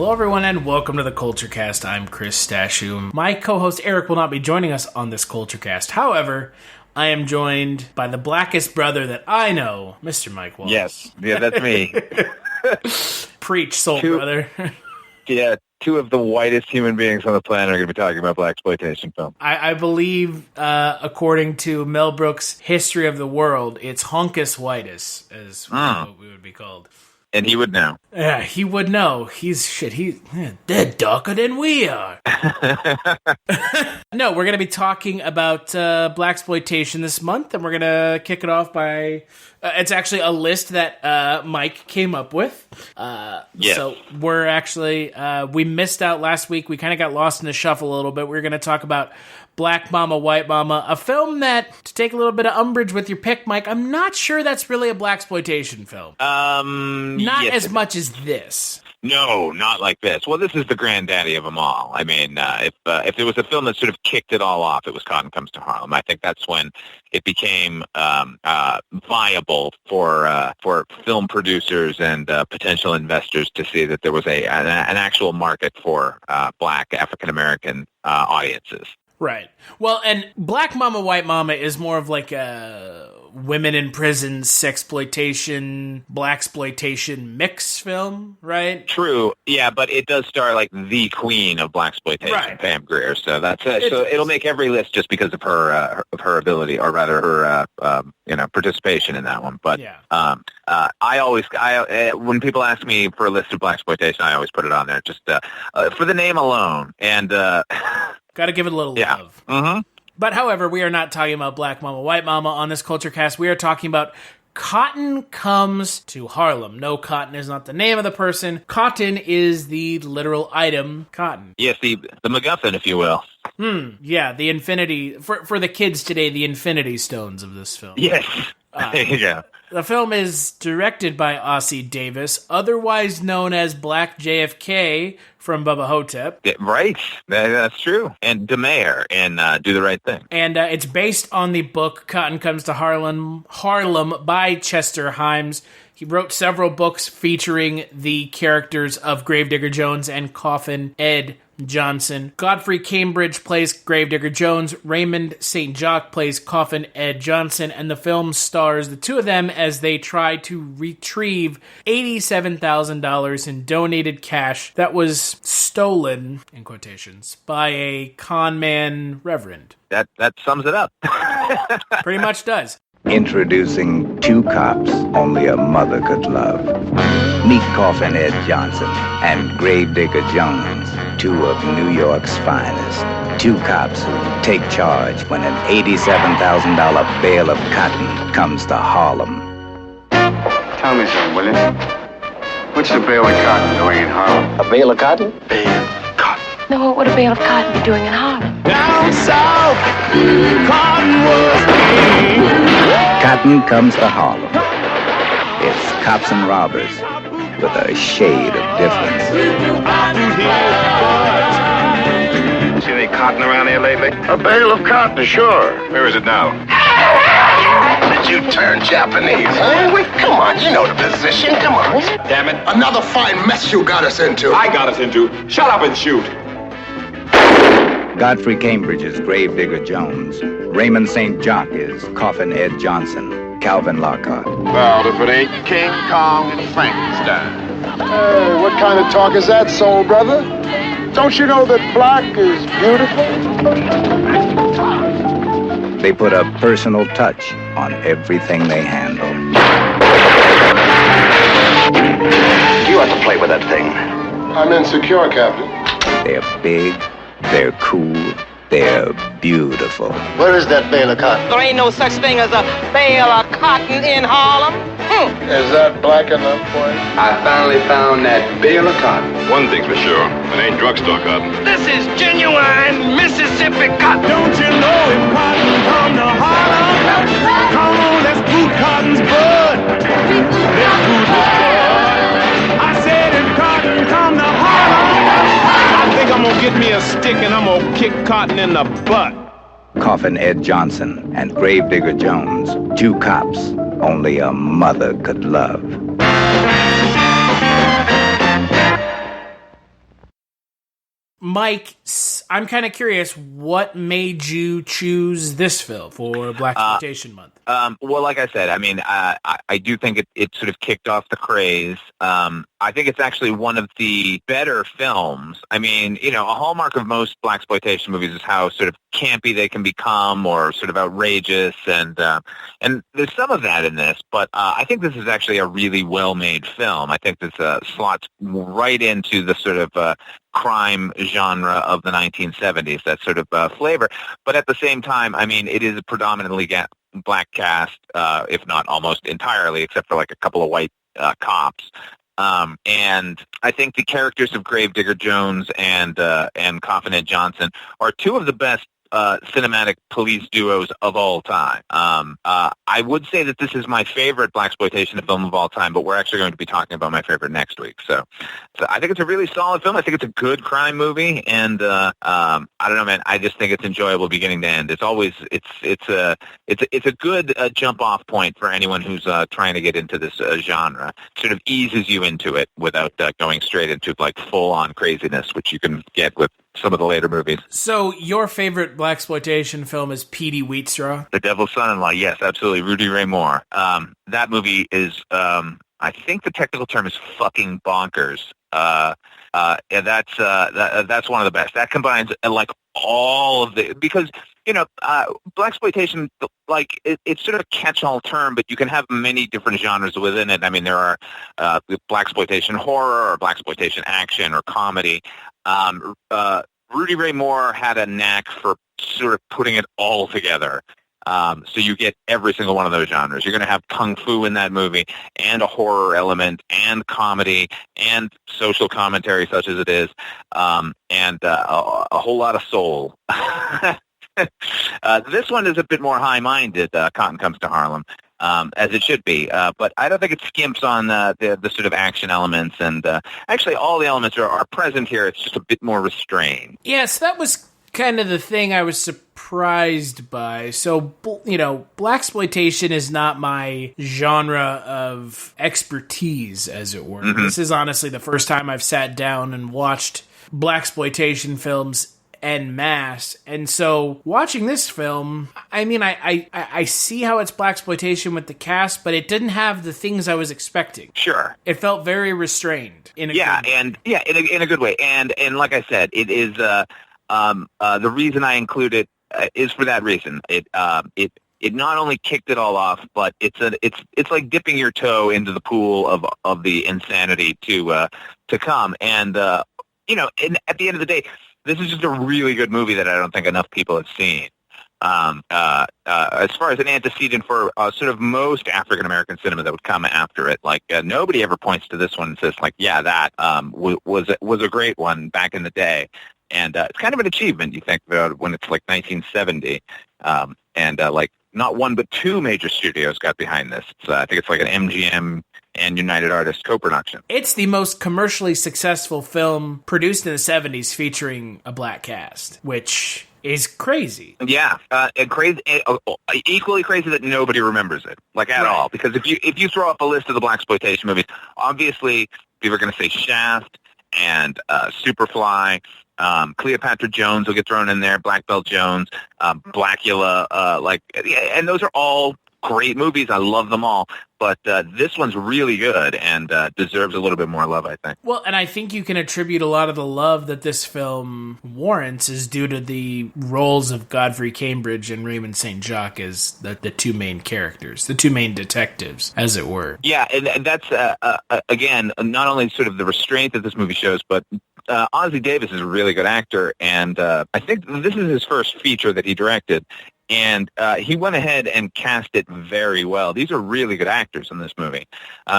Hello everyone and welcome to the Culturecast. I'm Chris Stashoom. My co-host Eric will not be joining us on this Culturecast. However, I am joined by the blackest brother that I know, Mr. Mike Wallace. Yes, yeah, that's me. Preach, soul brother. Yeah, two of the whitest human beings on the planet are going to be talking about Blaxploitation film. I believe, according to Mel Brooks' History of the World, it's honkus whitus, as what we would be called. And he would know. Yeah, he would know. They're darker than we are. No, we're going to be talking about Blaxploitation this month, and we're going to kick it off by... it's actually a list that Mike came up with. Yes. So we're actually... we missed out last week. We kind of got lost in the shuffle a little bit. We're going to talk about Black Mama, White Mama, a film that, to take a little bit of umbrage with your pick, Mike, I'm not sure that's really a Blaxploitation film. Not as much as this. No, not like this. Well, this is the granddaddy of them all. I mean, if there was a film that sort of kicked it all off, it was Cotton-Comes-to-Harlem. I think that's when it became viable for film producers and potential investors to see that there was an actual market for black African-American audiences. Right. Well, and Black Mama, White Mama is more of like a women in prison, sexploitation, blaxploitation mix film, right? True. Yeah, but it does star like the queen of blaxploitation, right. Pam Grier. So that's it. So it'll make every list just because of her ability, or rather her participation in that one. But yeah. When people ask me for a list of blaxploitation, I always put it on there just for the name alone. And got to give it a little love. Mm-hmm. But however, we are not talking about Black Mama, White Mama on this Culturecast. We are talking about Cotton-Comes-to-Harlem. No, Cotton is not the name of the person. Cotton is the literal item, cotton. Yes, the MacGuffin, if you will. Yeah, the infinity... For the kids today, the infinity stones of this film. Yes. Yeah. The film is directed by Ossie Davis, otherwise known as Black JFK from Bubba Hotep. Right, that's true. And DeMayer in Do the Right Thing. And it's based on the book Cotton-Comes-to-Harlem by Chester Himes. He wrote several books featuring the characters of Gravedigger Jones and Coffin-ed Johnson. Godfrey Cambridge plays Gravedigger Jones. Raymond St. Jacques plays Coffin-ed Johnson. And the film stars the two of them as they try to retrieve $87,000 in donated cash that was stolen, in quotations, by a con man reverend. That sums it up. Pretty much does. Introducing two cops only a mother could love. Meet Coffin-ed Johnson and Gravedigger Jones, two of New York's finest. Two cops who take charge when an $87,000 bale of cotton comes to Harlem. Tell me something, will you? What's the bale of cotton doing in Harlem? A bale of cotton? Bale of cotton. No, what would a bale of cotton be doing in Harlem? Down south, cotton was king. Cotton Comes to Harlem. It's cops and robbers with a shade of difference. See any cotton around here lately? A bale of cotton, sure. Where is it now? Did you turn Japanese? Huh? Come on, you know the position. Come on. Damn it. Another fine mess you got us into. I got us into. Shut up and shoot. Godfrey Cambridge is Gravedigger Jones. Raymond St. Jacques is Coffin-ed Johnson. Calvin Lockhart. Well, if it ain't King Kong and Frankenstein. Hey, what kind of talk is that, soul brother? Don't you know that black is beautiful? They put a personal touch on everything they handle. You have to play with that thing. I'm insecure, Captain. They're big, they're cool, they're beautiful. Where is that bale of cotton? There ain't no such thing as a bale of cotton in Harlem. Is that black enough for you? I finally found that bale of cotton. One thing's for sure, it ain't drugstore cotton. This is genuine Mississippi cotton. Don't you know if cotton come to Harlem? Come on, let's boot cotton's bud. Let's boot his bud. I said if cotton come to Harlem, I think I'm gonna get me a stick and I'm gonna kick cotton in the butt. Coffin-ed Johnson and Gravedigger Jones, two cops only a mother could love. Mike, I'm kind of curious, what made you choose this film for Blaxploitation Month? Well, like I said, I mean, I do think it sort of kicked off the craze. I think it's actually one of the better films. I mean, you know, a hallmark of most blaxploitation movies is how sort of campy they can become, or sort of outrageous, and there's some of that in this. But I think this is actually a really well-made film. I think this slots right into the sort of crime genre of the 1970s, that sort of flavor. But at the same time, I mean, it is a predominantly black cast, if not almost entirely, except for like a couple of white cops. And I think the characters of Gravedigger Jones and Coffin-ed Johnson are two of the best cinematic police duos of all time. I would say that this is my favorite blaxploitation film of all time, but we're actually going to be talking about my favorite next week. So I think it's a really solid film. I think it's a good crime movie, and I don't know, man. I just think it's enjoyable beginning to end. It's always it's a good jump off point for anyone who's trying to get into this genre. Sort of eases you into it without going straight into like full on craziness, which you can get with some of the later movies. So your favorite blaxploitation film is Petey Wheatstraw? The Devil's Son-in-Law, yes, absolutely. Rudy Ray Moore. That movie is, I think the technical term is fucking bonkers. And that's one of the best. That combines like all of the, because, you know, blaxploitation, like it's sort of a catch-all term, but you can have many different genres within it. I mean, there are blaxploitation horror or blaxploitation action or comedy. Rudy Ray Moore had a knack for sort of putting it all together. So you get every single one of those genres. You're going to have kung fu in that movie, and a horror element, and comedy, and social commentary, such as it is, and a whole lot of soul. This one is a bit more high-minded, Cotton Comes to Harlem, as it should be. But I don't think it skimps on the sort of action elements. And actually, all the elements are present here. It's just a bit more restrained. Yes, that was kind of the thing I was surprised by. So, you know, blaxploitation is not my genre of expertise, as it were. Mm-hmm. This is honestly the first time I've sat down and watched blaxploitation films en masse. And so watching this film, I mean, I see how it's blaxploitation with the cast, but it didn't have the things I was expecting. Sure. It felt very restrained in a good way. In a good way. And like I said, it is the reason I include it is for that reason. It not only kicked it all off, but it's like dipping your toe into the pool of the insanity to come. And you know, at the end of the day, this is just a really good movie that I don't think enough people have seen. As far as an antecedent for sort of most African American cinema that would come after it, like nobody ever points to this one and says like, yeah, that was a great one back in the day. And it's kind of an achievement, you think, when it's like 1970, and like not one but two major studios got behind this. I think it's like an MGM and United Artists co-production. It's the most commercially successful film produced in the 70s featuring a black cast, which is crazy. Yeah, crazy. Equally crazy that nobody remembers it, like at all. Because if you throw up a list of the blaxploitation movies, obviously people are going to say Shaft and Superfly. Cleopatra Jones will get thrown in there, Black Belt Jones, Blackula, and those are all great movies. I love them all. But this one's really good and deserves a little bit more love, I think. Well, and I think you can attribute a lot of the love that this film warrants is due to the roles of Godfrey Cambridge and Raymond St. Jacques as the two main characters, the two main detectives, as it were. Yeah, and that's, again, not only sort of the restraint that this movie shows, but Ossie Davis is a really good actor, and I think this is his first feature that he directed. And he went ahead and cast it very well. These are really good actors in this movie.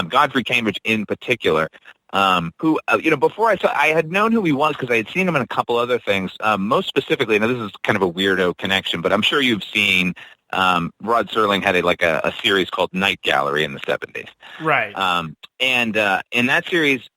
Godfrey Cambridge in particular, who, before I had known who he was because I had seen him in a couple other things. Most specifically, now this is kind of a weirdo connection, but I'm sure you've seen Rod Serling had a series called Night Gallery in the 70s. Right. And in that series,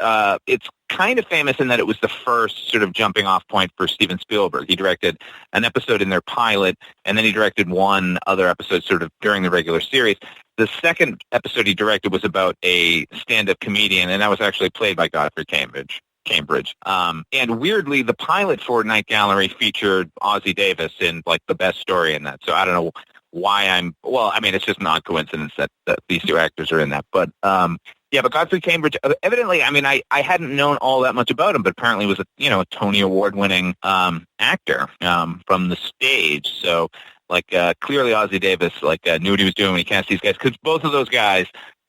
it's kind of famous in that it was the first sort of jumping off point for Steven Spielberg. He directed an episode in their pilot, and then he directed one other episode sort of during the regular series. The second episode he directed was about a stand-up comedian, and that was actually played by Godfrey Cambridge. Cambridge. And weirdly, the pilot for Night Gallery featured Ossie Davis in like the best story in that. So I don't know why it's just not coincidence that these two actors are in that. But but Godfrey Cambridge, evidently, I hadn't known all that much about him, but apparently was a Tony Award-winning actor from the stage. So clearly Ossie Davis knew what he was doing when he cast these guys, because both of those guys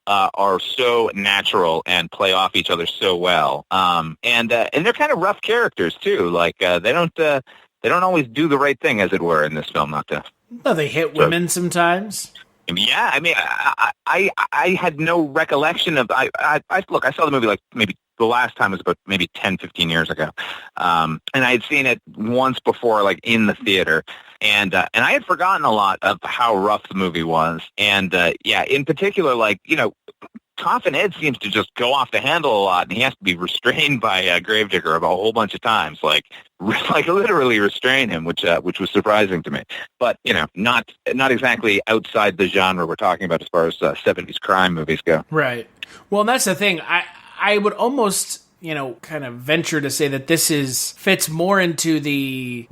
are so natural and play off each other so well. And they're kind of rough characters too. They don't always do the right thing, as it were, in this film. No, they hit women sometimes. Yeah, I had no recollection of. I saw the movie maybe the last time was about maybe 10, 15 years ago, and I had seen it once before, in the theater, and I had forgotten a lot of how rough the movie was, and in particular, Coffin-ed seems to just go off the handle a lot, and he has to be restrained by Gravedigger a whole bunch of times, literally restrain him, which was surprising to me. But not exactly outside the genre we're talking about as far as 70s crime movies go. Right. Well, and that's the thing. I would almost kind of venture to say that this fits more into the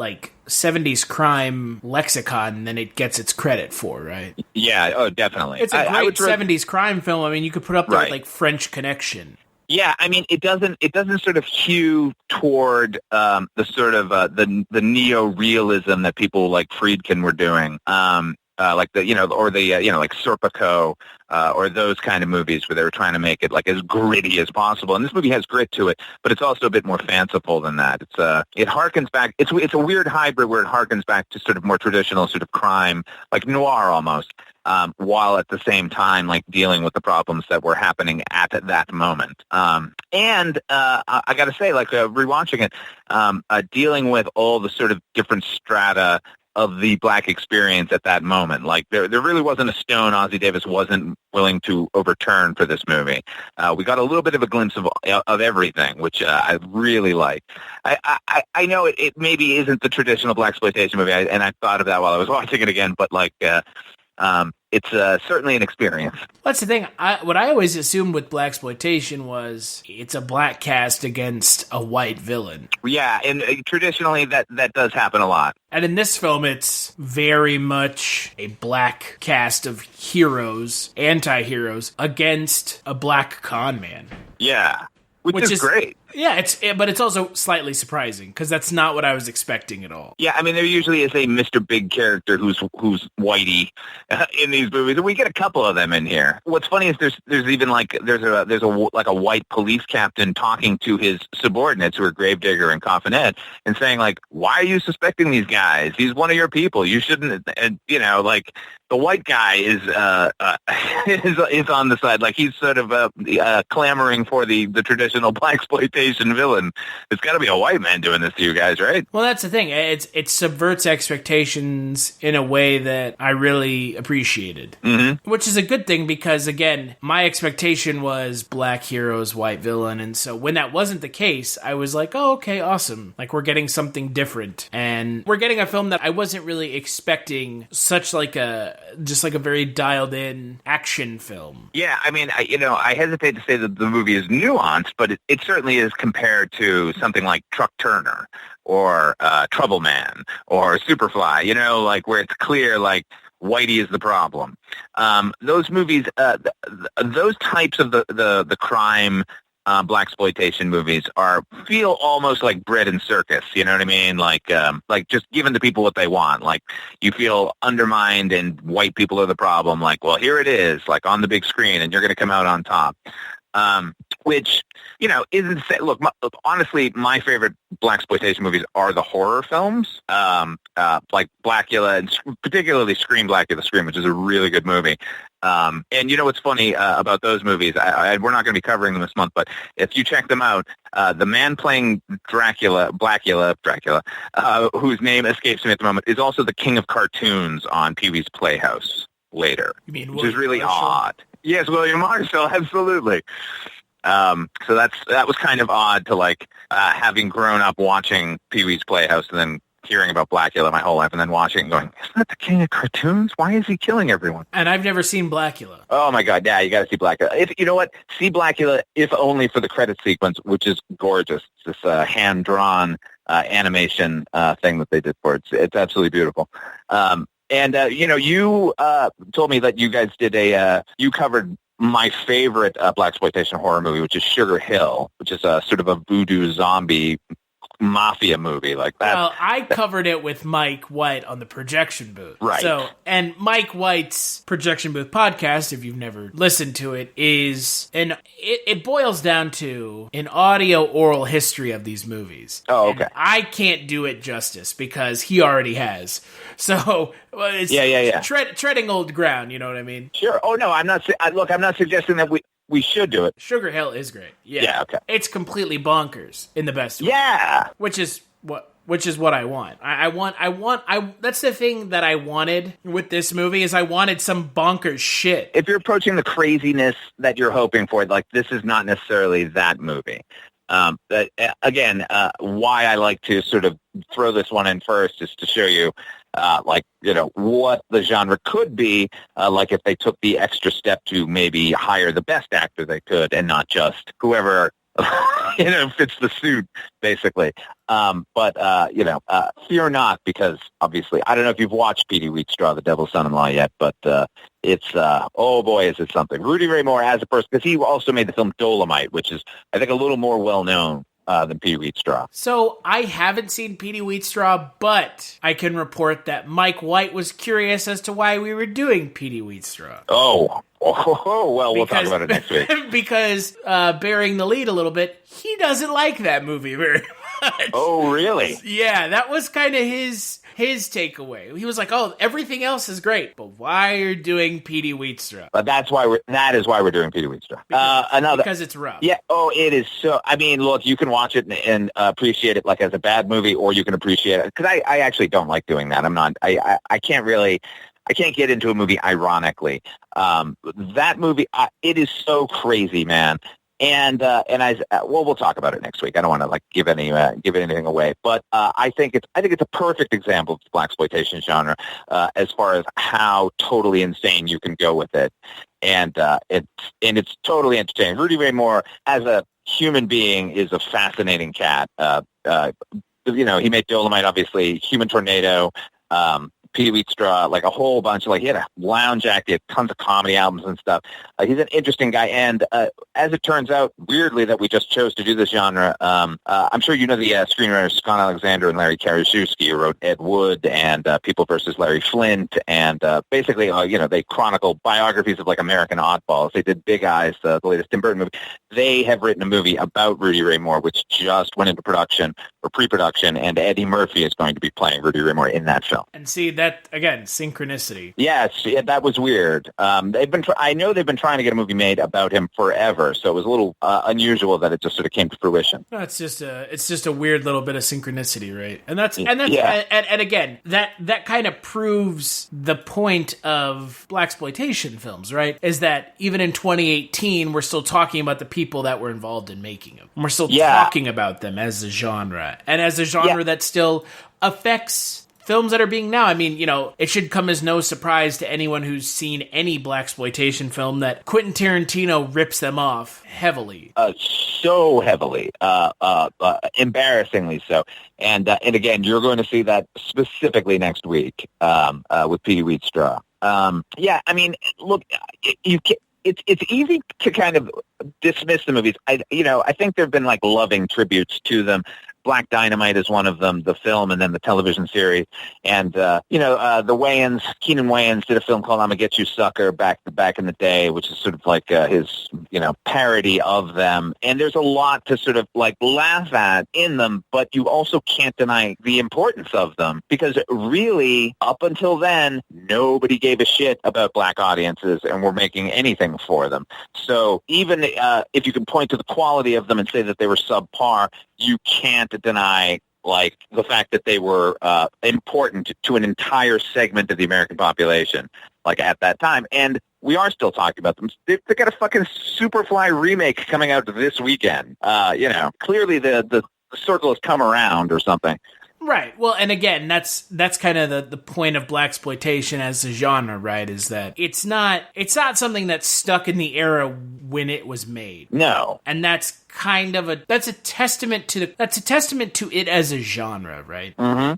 70s crime lexicon than it gets its credit for, right? Yeah, oh, definitely. It's a great 70s crime film. You could put up there with French Connection. Yeah, it doesn't sort of hew toward the sort of the neo-realism that people like Friedkin were doing. Like Serpico, or those kind of movies where they were trying to make it as gritty as possible. And this movie has grit to it, but it's also a bit more fanciful than that. It harkens back. It's a weird hybrid where it harkens back to sort of more traditional sort of crime, like noir almost, while at the same time dealing with the problems that were happening at that moment. And I got to say, rewatching it, dealing with all the sort of different strata of the black experience at that moment. There really wasn't a stone Ossie Davis wasn't willing to overturn for this movie. We got a little bit of a glimpse of everything, which I really like. I know it maybe isn't the traditional blaxploitation movie, and I thought of that while I was watching it again, but it's certainly an experience. That's the thing. What I always assumed with blaxploitation was it's a black cast against a white villain. Yeah, and traditionally that does happen a lot. And in this film, it's very much a black cast of heroes, anti-heroes, against a black con man. Yeah, which is great. Yeah, but it's also slightly surprising because that's not what I was expecting at all. Yeah, there usually is a Mr. Big character who's whitey in these movies, and we get a couple of them in here. What's funny is there's even there's a white police captain talking to his subordinates who are Gravedigger and Coffin-ed and saying why are you suspecting these guys? He's one of your people. You shouldn't. And the white guy is on the side, he's sort of clamoring for the traditional blaxploitation villain. It's got to be a white man doing this to you guys, right? Well, that's the thing. It subverts expectations in a way that I really appreciated, which is a good thing because, again, my expectation was black heroes, white villain, and so when that wasn't the case, I was like, oh, okay, awesome. We're getting something different, and we're getting a film that I wasn't really expecting such a very dialed-in action film. Yeah, I hesitate to say that the movie is nuanced, but it certainly is compared to something like Truck Turner or Trouble Man or Superfly, where it's clear Whitey is the problem. Those movies, those types of the crime blaxploitation movies feel almost like bread and circus. You know what I mean? Just giving the people what they want. You feel undermined and white people are the problem. Well, here it is, on the big screen, and you're going to come out on top. Which, isn't... Look, honestly, my favorite blaxploitation movies are the horror films, like Blackula, and particularly Scream, Blackula, Scream, which is a really good movie. And what's funny about those movies, we're not going to be covering them this month, but if you check them out, the man playing Blackula, whose name escapes me at the moment, is also the king of cartoons on Pee-wee's Playhouse later. You mean which is really odd. Yes, William Marshall, absolutely. So that was kind of odd to having grown up watching Pee-wee's Playhouse and then hearing about Blackula my whole life and then watching it and going, isn't that the king of cartoons? Why is he killing everyone? And I've never seen Blackula. Oh my God, yeah, you got to see Blackula. You know what? See Blackula, if only for the credit sequence, which is gorgeous. It's this hand-drawn animation thing that they did for it. It's absolutely beautiful. You told me that you guys did you covered my favorite Blaxploitation horror movie, which is Sugar Hill, which is a sort of a voodoo zombie mafia movie like that. Well, I covered it with Mike White on the Projection Booth. Right. So, and Mike White's Projection Booth podcast, if you've never listened to it, it boils down to an audio oral history of these movies. Oh, okay. And I can't do it justice because he already has. So, it's treading old ground, you know what I mean? Sure. Oh, no, I'm not suggesting that we should do it. Sugar Hill is great. Yeah, okay. It's completely bonkers in the best way. Yeah. Which is what I want. I want that's the thing that I wanted with this movie is I wanted some bonkers shit. If you're approaching the craziness that you're hoping for, like this is not necessarily that movie. Why I like to sort of throw this one in first is to show you what the genre could be, like if they took the extra step to maybe hire the best actor they could and not just whoever, fits the suit, basically. Fear not, because obviously, I don't know if you've watched Petey Wheatstraw, The Devil's Son-in-Law yet, but it's, oh boy, is it something. Rudy Ray Moore as a person, because he also made the film Dolomite, which is, I think, a little more well-known than Petey Wheatstraw. So I haven't seen Petey Wheatstraw, but I can report that Mike White was curious as to why we were doing Petey Wheatstraw. We'll talk about it next week. Because bearing the lead a little bit, he doesn't like that movie very much. Oh, really? Yeah, that was kind of his takeaway. He was like, "Oh, everything else is great, but why are you doing Petey Wheatstraw?" But that is why we're doing Petey Wheatstraw. Because it's rough. Yeah. Oh, it is so. I mean, look, you can watch it and appreciate it like as a bad movie, or you can appreciate it because I actually don't like doing that. I'm not. I can't really. I can't get into a movie ironically. That movie, it is so crazy, man. And we'll talk about it next week. I don't want to give anything away, but I think it's a perfect example of the blaxploitation genre as far as how totally insane you can go with it, and it's totally entertaining. Rudy Ray Moore as a human being is a fascinating cat. He made Dolomite, obviously, Human Tornado. Petey Wheatstraw, like a whole bunch of he had a lounge act, he had tons of comedy albums and stuff. He's an interesting guy, and as it turns out, weirdly that we just chose to do this genre. I'm sure you know the screenwriters Scott Alexander and Larry Karaszewski, who wrote Ed Wood and People vs. Larry Flint, and basically, they chronicle biographies of American oddballs. They did Big Eyes, the latest Tim Burton movie. They have written a movie about Rudy Ray Moore, which just went into production or pre-production, and Eddie Murphy is going to be playing Rudy Ray Moore in that film. And see that again, synchronicity. Yes, that was weird. I know they've been trying to get a movie made about him forever, so it was a little unusual that it just sort of came to fruition. No, it's just a weird little bit of synchronicity, right? And again, that kind of proves the point of blaxploitation films, right? Is that even in 2018, we're still talking about the people that were involved in making them. We're still talking about them as a genre, and as a genre that still affects films that are being now. I mean, it should come as no surprise to anyone who's seen any blaxploitation film that Quentin Tarantino rips them off heavily. So heavily, embarrassingly so. And again, you're going to see that specifically next week with Petey Wheatstraw. I mean, look, it's easy to kind of dismiss the movies. I think there have been loving tributes to them. Black Dynamite is one of them, the film, and then the television series. And, the Wayans, Keenan Wayans did a film called I'm Gonna Get You Sucker back in the day, which is sort of his, parody of them. And there's a lot to sort of laugh at in them, but you also can't deny the importance of them because really, up until then, nobody gave a shit about black audiences and were making anything for them. So even if you can point to the quality of them and say that they were subpar, you can't deny the fact that they were important to an entire segment of the American population at that time. And we are still talking about them. They've got a fucking Superfly remake coming out this weekend. Clearly the circle has come around or something. Right. Well, and again, that's kind of the point of blaxploitation as a genre, right? Is that it's not something that's stuck in the era when it was made. No. And that's kind of a testament to it as a genre, right? Mm-hmm.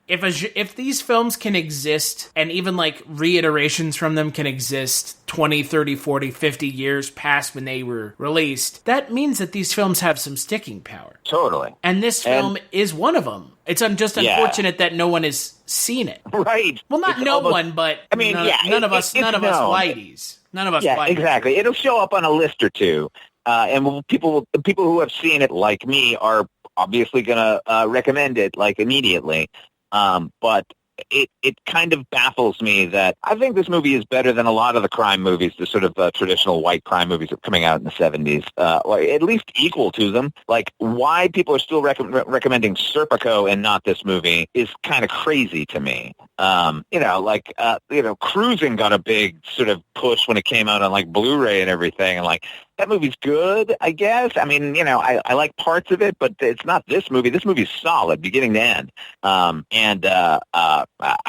If these films can exist, and even like reiterations from them can exist 20, 30, 40, 50 years past when they were released, that means that these films have some sticking power. Totally. And this film is one of them. It's just unfortunate that no one has seen it. Right. Well, not one, but I mean, none of us whiteys. None of us whiteys. Exactly. It'll show up on a list or two. And people who have seen it, like me, are obviously going to recommend it, like, immediately. But it kind of baffles me that I think this movie is better than a lot of the crime movies, the sort of traditional white crime movies that were coming out in the 70s, or at least equal to them. Like, why people are still recommending Serpico and not this movie is kind of crazy to me. Cruising got a big sort of push when it came out on, like, Blu-ray and everything, and, like, that movie's good, I guess. I mean, I like parts of it, but it's not this movie. This movie's solid, beginning to end. I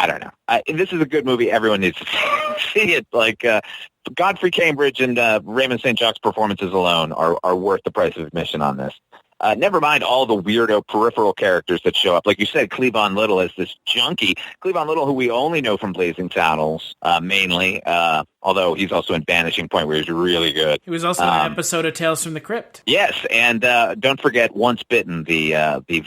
don't know. This is a good movie. Everyone needs to see it. Like, Godfrey Cambridge and Raymond St. Jacques' performances alone are worth the price of admission on this. Never mind all the weirdo peripheral characters that show up. Like you said, Cleavon Little is this junkie. Cleavon Little, who we only know from Blazing Saddles, mainly, although he's also in Vanishing Point, where he's really good. He was also in an episode of Tales from the Crypt. Yes, and don't forget Once Bitten, the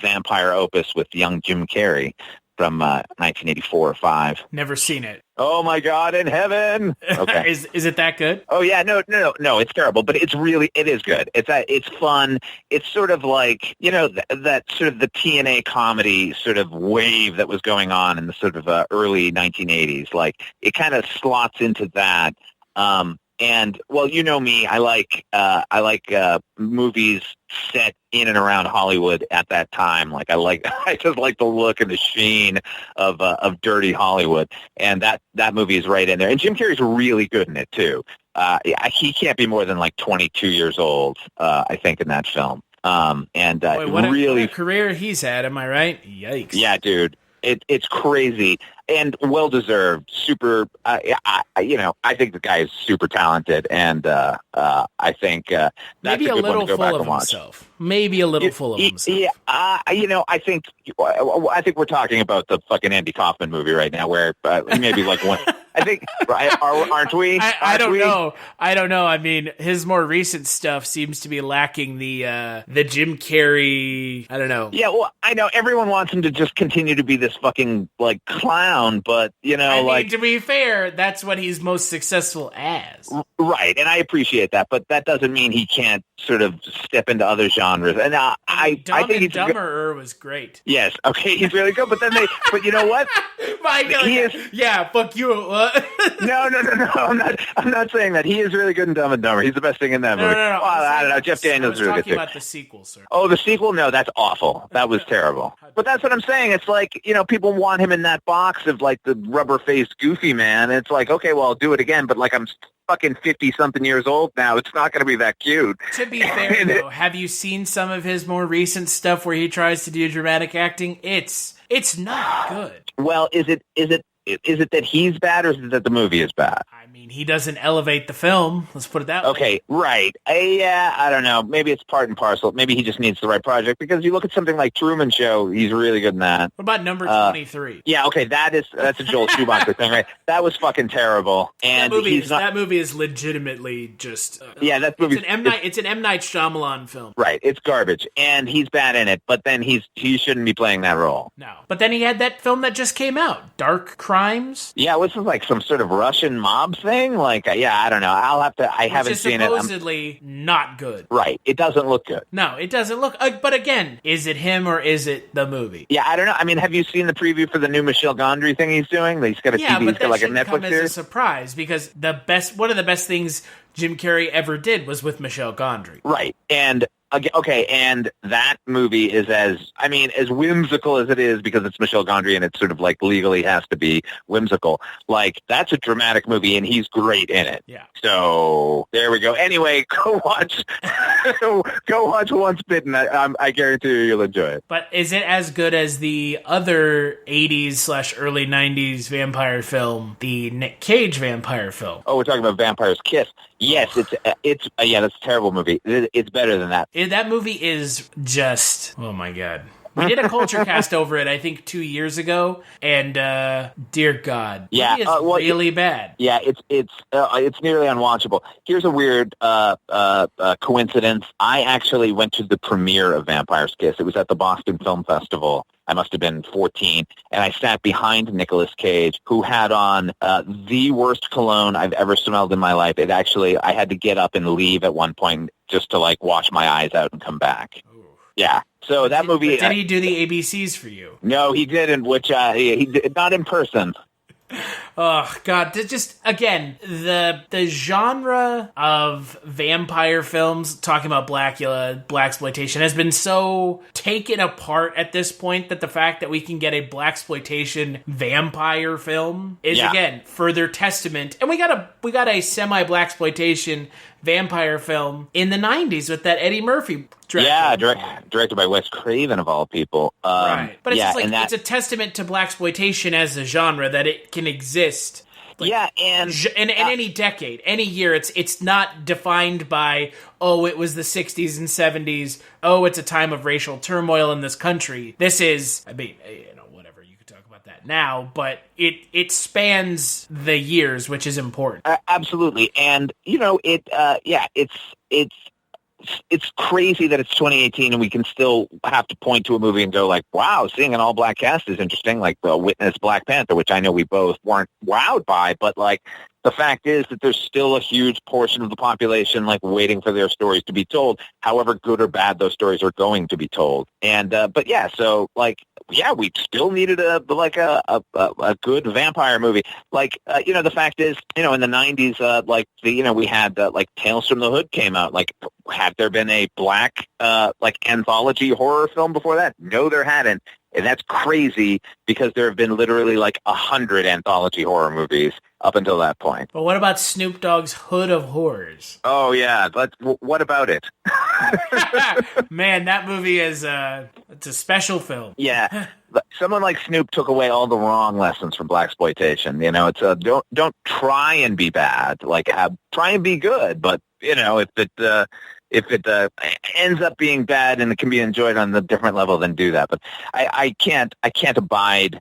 vampire opus with young Jim Carrey from 1984 or 5. Never seen it. Oh my God, in heaven! Okay, is it that good? Oh yeah, no, it's terrible, but it is good. It's fun. It's sort of like that sort of the TNA comedy sort of wave that was going on in the sort of early 1980s. Like, it kind of slots into that. And well, you know me, I like movies set in and around Hollywood at that time. Like, I just like the look and the sheen of dirty Hollywood, and that movie is right in there. And Jim Carrey's really good in it too. He can't be more than like 22 years old, I think, in that film. Boy, what a career he's had. Am I right? Yikes! Yeah, dude. It's crazy and well deserved. Super, I think the guy is super talented, and I think that's maybe a good little one to go full back of and watch. Himself. Maybe a little full of himself. Yeah, I think we're talking about the fucking Andy Kaufman movie right now, where maybe like one. I think, right? Aren't we? I don't know. I mean, his more recent stuff seems to be lacking the Jim Carrey. I don't know. Yeah, well, I know everyone wants him to just continue to be this fucking like clown, but I mean, to be fair, that's what he's most successful as. Right, and I appreciate that, but that doesn't mean he can't sort of step into other genres. And I think and Dumber was great. Yes, okay, he's really good. But but you know what? Yeah, fuck you. No. I'm not saying that. He is really good in Dumb and Dumber. He's the best thing in that movie. No. Well, I don't know. Jeff Daniels is really good too. Talking about the sequel, sir. Oh, the sequel? No, that's awful. That was terrible. But that's what I'm saying. It's like, people want him in that box of like the rubber-faced goofy man. And it's like, okay, well, I'll do it again, but like I'm fucking 50-something years old now. It's not going to be that cute. To be fair, though, have you seen some of his more recent stuff where he tries to do dramatic acting? It's not good. Well, is it that he's bad, or is it that the movie is bad? I mean, he doesn't elevate the film. Let's put it that way. Okay, right. Yeah, I don't know. Maybe it's part and parcel. Maybe he just needs the right project, because you look at something like Truman Show, he's really good in that. What about Number 23? Yeah, okay, that's a Joel Schumacher thing, right? That was fucking terrible. And that movie is legitimately just that movie. It's an M. Night Shyamalan film. Right, it's garbage, and he's bad in it. But then he shouldn't be playing that role. No, but then he had that film that just came out, Dark Crimes. Yeah, was this like some sort of Russian mob thing? Like, I don't know. I haven't seen it. Supposedly not good. Right. It doesn't look good. No, it doesn't look. But again, is it him or is it the movie? Yeah, I don't know. I mean, have you seen the preview for the new Michel Gondry thing he's doing? He's got a TV. He's got like a Netflix come series. As a surprise, because one of the best things Jim Carrey ever did was with Michel Gondry. Right. And Okay, and that movie is as whimsical as it is because it's Michel Gondry and it's sort of like legally has to be whimsical. Like, that's a dramatic movie and he's great in it. Yeah. So there we go. Anyway, go watch Once Bitten. I guarantee you'll enjoy it. But is it as good as the other 80s/early 90s vampire film, the Nick Cage vampire film? Oh, we're talking about Vampire's Kiss. Yes, it's that's a terrible movie. It's better than that. That movie is just, oh my God. We did a culture cast over it, I think, 2 years ago, and dear God, yeah, it's really bad. Yeah, it's nearly unwatchable. Here's a weird coincidence. I actually went to the premiere of Vampire's Kiss. It was at the Boston Film Festival. I must have been 14, and I sat behind Nicolas Cage, who had on the worst cologne I've ever smelled in my life. I had to get up and leave at one point just to like wash my eyes out and come back. Ooh. Yeah. So that movie. Did he do the ABCs for you? No, he didn't. Which he did not in person. Oh God! Just again, the genre of vampire films, talking about blaxploitation, has been so taken apart at this point that the fact that we can get a blaxploitation vampire film is again further testament. And we got a semi blaxploitation vampire film in the 90s with that Eddie Murphy director. Yeah, directed by Wes Craven of all people. Right, but it's it's a testament to blaxploitation as a genre that it can exist. And in any decade, any year, it's not defined by, oh, it was the 60s and 70s, oh, it's a time of racial turmoil in this country. This is, whatever, you could talk about that now, but it spans the years, which is important. Absolutely, and it's crazy that it's 2018 and we can still have to point to a movie and go like, wow, seeing an all-black cast is interesting, like Witness Black Panther, which I know we both weren't wowed by, but like the fact is that there's still a huge portion of the population like waiting for their stories to be told, however good or bad those stories are going to be told. And we still needed a good vampire movie. The fact is, in the 90s, we had Tales from the Hood came out. Like, had there been a black anthology horror film before that? No, there hadn't. And that's crazy because there have been literally 100 anthology horror movies up until that point. But what about Snoop Dogg's Hood of Horrors? Oh, yeah. What about it? Man, that movie is it's a special film. Yeah. Someone like Snoop took away all the wrong lessons from blaxploitation. It's don't try and be bad. Try and be good. But, if it ends up being bad and it can be enjoyed on a different level, then do that. But I can't abide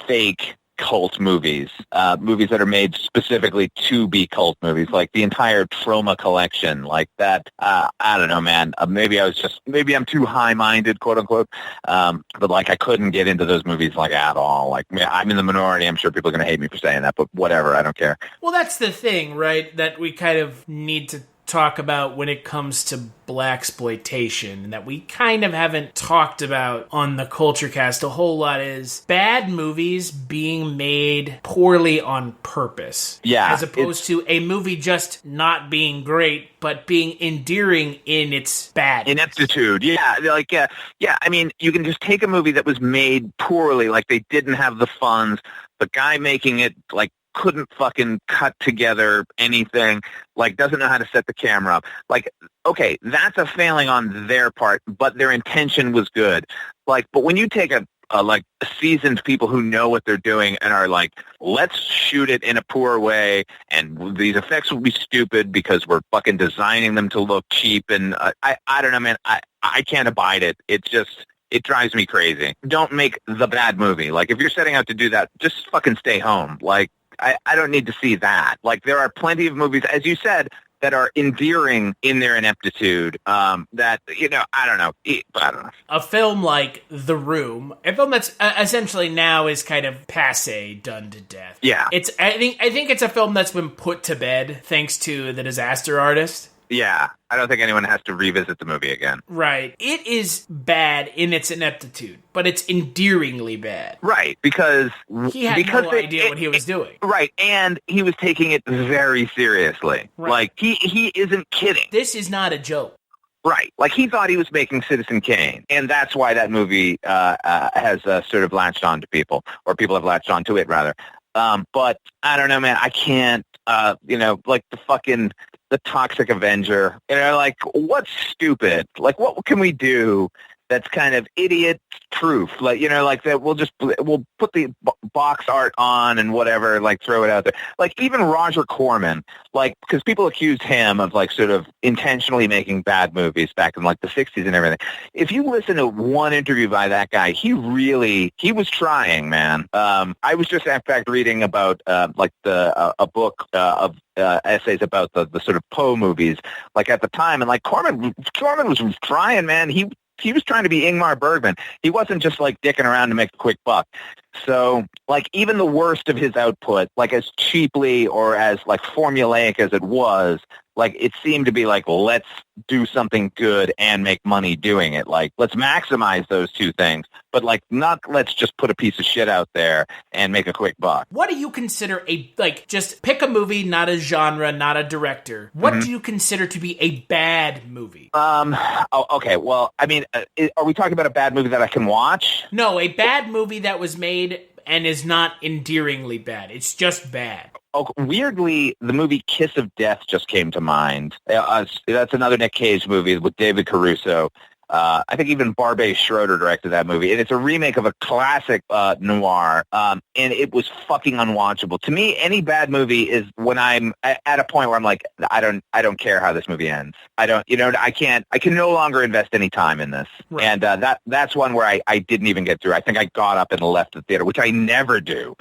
fake cult movies, movies that are made specifically to be cult movies, like the entire Trauma collection, like that. I don't know, man. Maybe I'm too high-minded, quote unquote. But I couldn't get into those movies at all. I'm in the minority. I'm sure people are going to hate me for saying that, but whatever. I don't care. Well, that's the thing, right? That we kind of need to talk about when it comes to blaxploitation, and that we kind of haven't talked about on the Culture Cast a whole lot, is bad movies being made poorly on purpose. Yeah. As opposed to a movie just not being great, but being endearing in its bad. Ineptitude. Yeah. Yeah. I mean, you can just take a movie that was made poorly, they didn't have the funds, the guy making it, couldn't fucking cut together anything, doesn't know how to set the camera up. Okay, that's a failing on their part, but their intention was good. But when you take a seasoned people who know what they're doing and are let's shoot it in a poor way, and these effects will be stupid because we're fucking designing them to look cheap, and I don't know, man, I can't abide it. It drives me crazy. Don't make the bad movie. If you're setting out to do that, just fucking stay home. I don't need to see that. There are plenty of movies, as you said, that are endearing in their ineptitude, that, I don't know. A film like The Room, a film that's essentially now is kind of passé, done to death. Yeah. I think it's a film that's been put to bed thanks to The Disaster Artist. Yeah, I don't think anyone has to revisit the movie again. Right. It is bad in its ineptitude, but it's endearingly bad. Right, because he had no idea what he was doing. Right, and he was taking it very seriously. Right. He isn't kidding. This is not a joke. Right. Like, he thought he was making Citizen Kane, and that's why that movie has sort of latched on to people, or people have latched on to it, rather. But I don't know, man. I can't, like the Toxic Avenger. Like, what's stupid? Like, what can we do that's kind of idiot proof? Like, like that we'll put the box art on and whatever, like, throw it out there. Like, even Roger Corman, like, because people accused him of, like, sort of intentionally making bad movies back in, like, the 60s and everything. If you listen to one interview by that guy, he was trying, man. I was just, in fact, reading about, a book of essays about the sort of Poe movies, like, at the time, and, like, Corman was trying, man. He was trying to be Ingmar Bergman. He wasn't just, like, dicking around to make a quick buck. So, like, even the worst of his output, like, as cheaply or as, like, formulaic as it was, like, it seemed to be like, let's do something good and make money doing it. Like, let's maximize those two things, but, like, not let's just put a piece of shit out there and make a quick buck. What do you consider just pick a movie, not a genre, not a director. What do you consider to be a bad movie? Okay. Well, I mean, are we talking about a bad movie that I can watch? No, a bad movie that was made and is not endearingly bad. It's just bad. Oh, weirdly, the movie Kiss of Death just came to mind. That's another Nick Cage movie with David Caruso. I think even Barbet Schroeder directed that movie, and it's a remake of a classic noir, and it was fucking unwatchable. To me, any bad movie is when I'm at a point where I'm like, I don't care how this movie ends. I can no longer invest any time in this. Right. And that's one where I didn't even get through. I think I got up and left the theater, which I never do.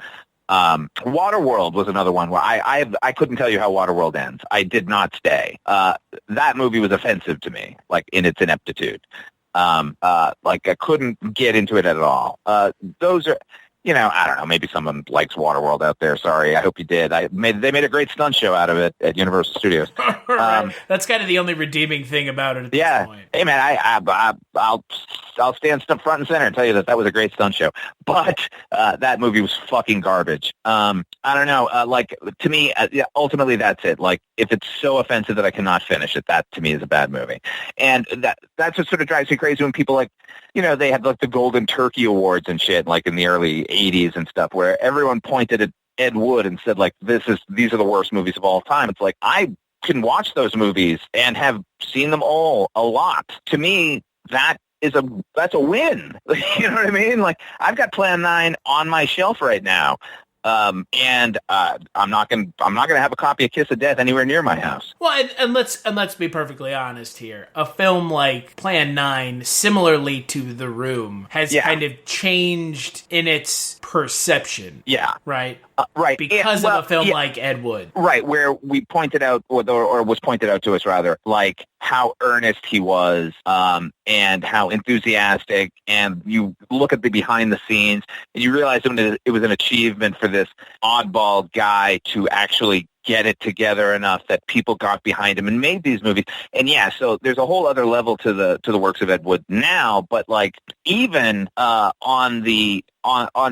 Waterworld was another one where I couldn't tell you how Waterworld ends. I did not stay. That movie was offensive to me, like, in its ineptitude. Like, I couldn't get into it at all. Those are, I don't know, maybe someone likes Waterworld out there. Sorry, I hope you did. They made a great stunt show out of it at Universal Studios. Right. That's kind of the only redeeming thing about it at this point. Hey, man, I'll stand front and center and tell you that was a great stunt show. But that movie was fucking garbage. I don't know. Like, to me, ultimately, that's it. Like, if it's so offensive that I cannot finish it, that to me is a bad movie. And that's what sort of drives me crazy when people, like, they had, like, the Golden Turkey Awards and shit, like, in the early 80s and stuff, where everyone pointed at Ed Wood and said, like, these are the worst movies of all time. It's like, I can watch those movies and have seen them all a lot. To me, that's a win. You know what I mean? Like, I've got Plan 9 on my shelf right now. And I'm not gonna have a copy of Kiss of Death anywhere near my house. Well, and let's be perfectly honest here. A film like Plan 9, similarly to The Room, has kind of changed in its perception. Yeah. Right. Right. Because of a film like Ed Wood. Right, where we pointed out, or was pointed out to us rather, like, how earnest he was, and how enthusiastic, and you look at the behind the scenes, and you realize it was an achievement for this oddball guy to actually get it together enough that people got behind him and made these movies. And so there's a whole other level to the works of Ed Wood now, but, like, even on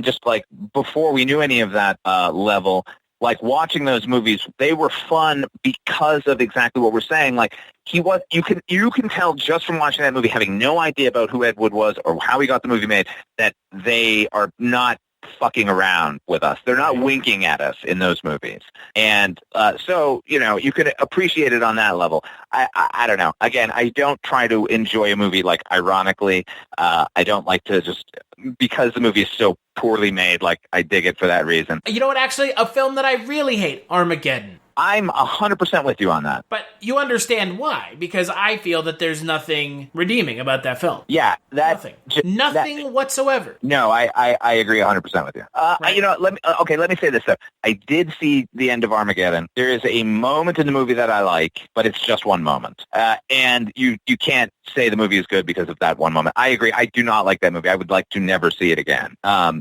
just, like, before we knew any of that level, like, watching those movies, they were fun because of exactly what we're saying. Like, you can tell just from watching that movie, having no idea about who Ed Wood was or how he got the movie made, that they are not fucking around with us. They're not winking at us in those movies. And so, you can appreciate it on that level. I don't know. Again, I don't try to enjoy a movie, like, ironically. I don't like to just, because the movie is so poorly made, like, I dig it for that reason. You know what, actually, a film that I really hate, Armageddon. I'm 100% with you on that. But you understand why, because I feel that there's nothing redeeming about that film. Yeah. Nothing whatsoever. No, I agree 100% with you. Right. Let me say this, though. I did see the end of Armageddon. There is a moment in the movie that I like, but it's just one moment. And you can't say the movie is good because of that one moment. I agree. I do not like that movie. I would like to never see it again. I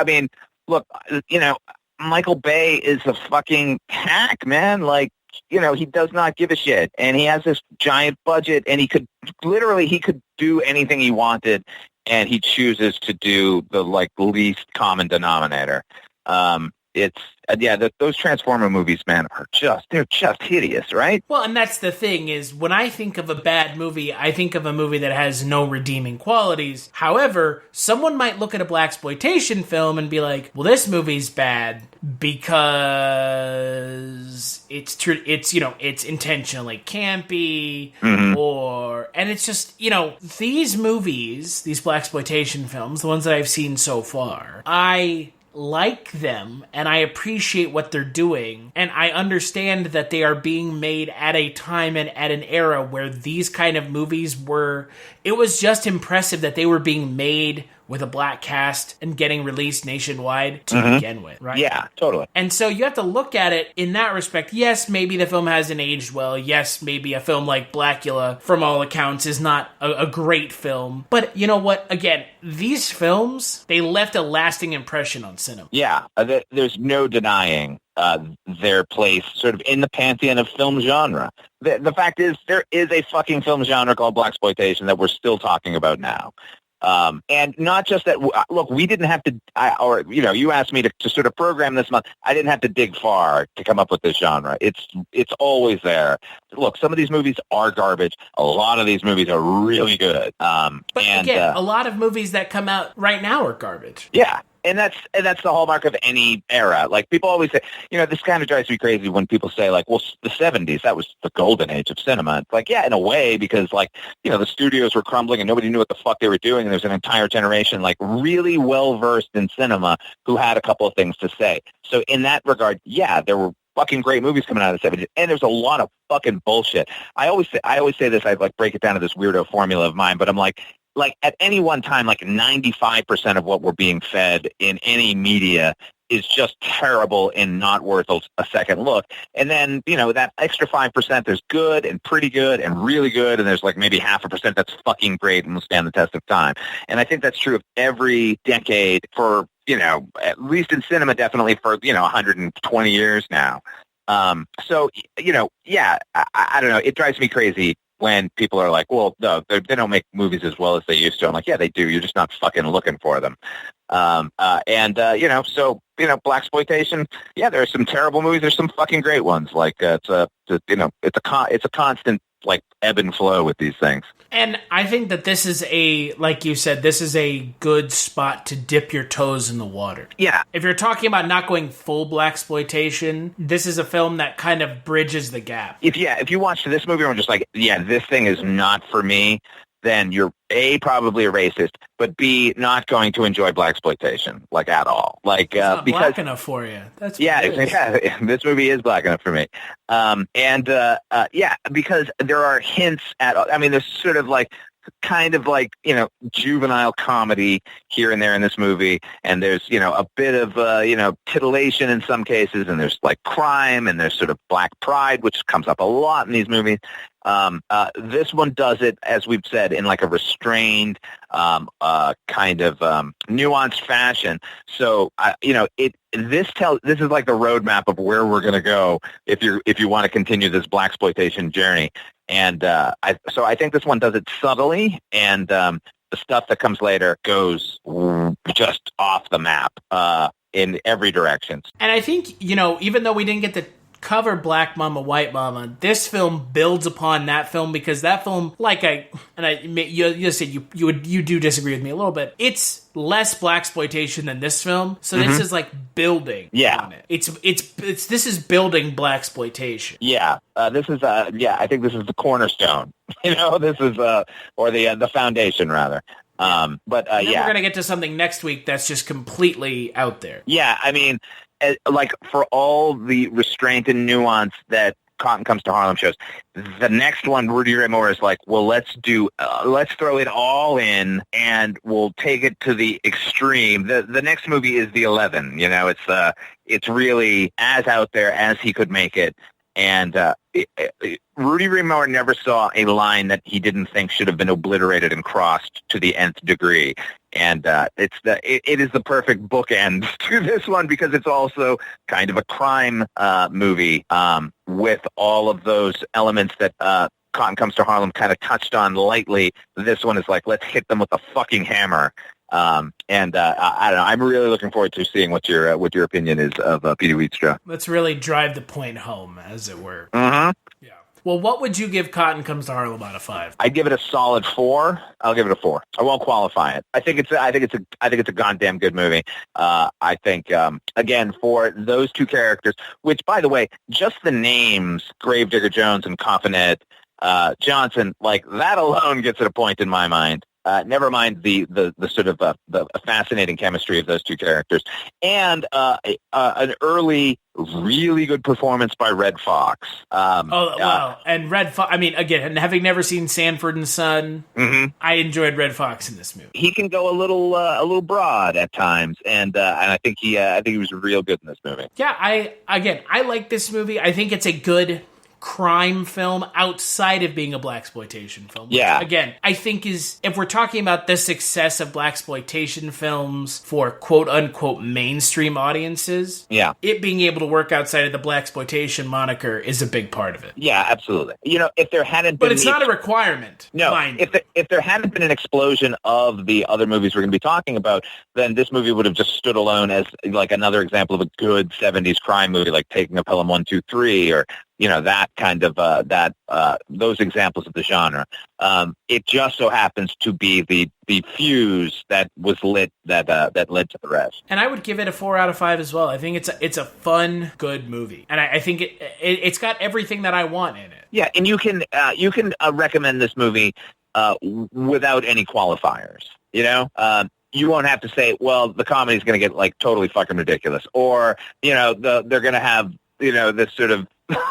mean, look, Michael Bay is a fucking hack, man. Like, he does not give a shit. And he has this giant budget, and he could do anything he wanted, and he chooses to do the, like, least common denominator. it's those Transformer movies, man, they're just hideous, right? Well, and that's the thing is when I think of a bad movie, I think of a movie that has no redeeming qualities. However, someone might look at a blaxploitation film and be like, well, this movie's bad because it's intentionally campy, and it's just, these movies, these blaxploitation films, the ones that I've seen so far, I like them and I appreciate what they're doing, and I understand that they are being made at a time and at an era where these kind of movies it was just impressive that they were being made with a black cast and getting released nationwide to begin with, right? Yeah, totally. And so you have to look at it in that respect. Yes, maybe the film hasn't aged well. Yes, maybe a film like Blackula, from all accounts, is not a great film. But you know what? Again, these films, they left a lasting impression on cinema. Yeah, there's no denying their place sort of in the pantheon of film genre. The fact is, there is a fucking film genre called blaxploitation that we're still talking about now. And not just that, look, we didn't have to, you asked me to sort of program this month. I didn't have to dig far to come up with this genre. It's always there. Look, some of these movies are garbage. A lot of these movies are really good. But again, a lot of movies that come out right now are garbage. Yeah. And that's the hallmark of any era. Like, people always say, this kind of drives me crazy when people say, like, well, the 70s, that was the golden age of cinema. It's like, yeah, in a way, because, like, the studios were crumbling and nobody knew what the fuck they were doing. And there's an entire generation, like, really well-versed in cinema who had a couple of things to say. So in that regard, yeah, there were fucking great movies coming out of the 70s, and there's a lot of fucking bullshit. I always say this, I like break it down to this weirdo formula of mine, but I'm like at any one time, like 95% of what we're being fed in any media is just terrible and not worth a second look. And then, that extra 5%, there's good and pretty good and really good, and there's like maybe 0.5% that's fucking great and will stand the test of time. And I think that's true of every decade for, at least in cinema, definitely for, 120 years now. So, yeah, I don't know. It drives me crazy when people are like, well, no, they don't make movies as well as they used to. I'm like, yeah, they do. You're just not fucking looking for them. So, blaxploitation, yeah, there are some terrible movies. There's some fucking great ones. Like, it's a constant, like, ebb and flow with these things. And I think that this is like you said, this is a good spot to dip your toes in the water. Yeah. If you're talking about not going full blaxploitation, this is a film that kind of bridges the gap. If you watch this movie and just like, yeah, this thing is not for me, then you're A, probably a racist, but B, not going to enjoy blaxploitation, like, at all. Like, it's not because black enough for you. That's this movie is black enough for me. Because there are hints there's sort of like, kind of like, juvenile comedy here and there in this movie, and there's, a bit of, titillation in some cases, and there's like crime, and there's sort of black pride, which comes up a lot in these movies. This one does it, as we've said, in like a restrained, kind of nuanced fashion. So, this is like the roadmap of where we're going to go if you want to continue this blaxploitation journey. And I think this one does it subtly, and the stuff that comes later goes just off the map in every direction. And I think, even though we didn't get to cover Black Mama, White Mama, this film builds upon that film, because that film, you said you do disagree with me a little bit. It's less blaxploitation than this film, so this is like building on it. This is building blaxploitation. Yeah, this is I think this is the cornerstone. This is or the foundation rather. We're gonna get to something next week that's just completely out there. Yeah, I mean, like, for all the restraint and nuance that Cotton Comes to Harlem shows, the next one, Rudy Ray Moore, is like, well, let's throw it all in, and we'll take it to the extreme. The next movie is The 11. It's really as out there as he could make it. And Rudy Ray Moore never saw a line that he didn't think should have been obliterated and crossed to the nth degree. And it is the perfect bookend to this one, because it's also kind of a crime movie with all of those elements that Cotton Comes to Harlem kind of touched on lightly. This one is like, let's hit them with a fucking hammer And I don't know. I'm really looking forward to seeing what your opinion is of Peter Wheatstra. Let's really drive the point home, as it were. Mm-hmm. Yeah. Well, what would you give Cotton Comes to Harlem out of 5? I'd give it a solid 4. I'll give it a 4. I won't qualify it. I think it's a goddamn good movie. I think again, for those two characters, which by the way, just the names Gravedigger Jones and Coffin-ed Johnson, like that alone gets it a point in my mind. Never mind the sort of the fascinating chemistry of those two characters, and an early really good performance by Red Fox. Wow! And Red Fox. I mean, again, having never seen Sanford and Son, I enjoyed Red Fox in this movie. He can go a little broad at times, and I think he was real good in this movie. Yeah, I like this movie. I think it's a good crime film outside of being a blaxploitation film. Yeah. Again, I think if we're talking about the success of blaxploitation films for quote unquote mainstream audiences, yeah, it being able to work outside of the blaxploitation moniker is a big part of it. Yeah, absolutely. You know, if there hadn't been, but it's not a requirement. No, if there hadn't been an explosion of the other movies we're going to be talking about, then this movie would have just stood alone as like another example of a good 70s crime movie, like Taking a Pelham 1, 2, 3, or that kind of those examples of the genre. It just so happens to be the fuse that was lit that led to the rest. And I would give it a 4 out of 5 as well. I think it's a fun, good movie, and I think it's got everything that I want in it. Yeah, and you can recommend this movie without any qualifiers. You won't have to say, well, the comedy's going to get like totally fucking ridiculous, or they're going to have this sort of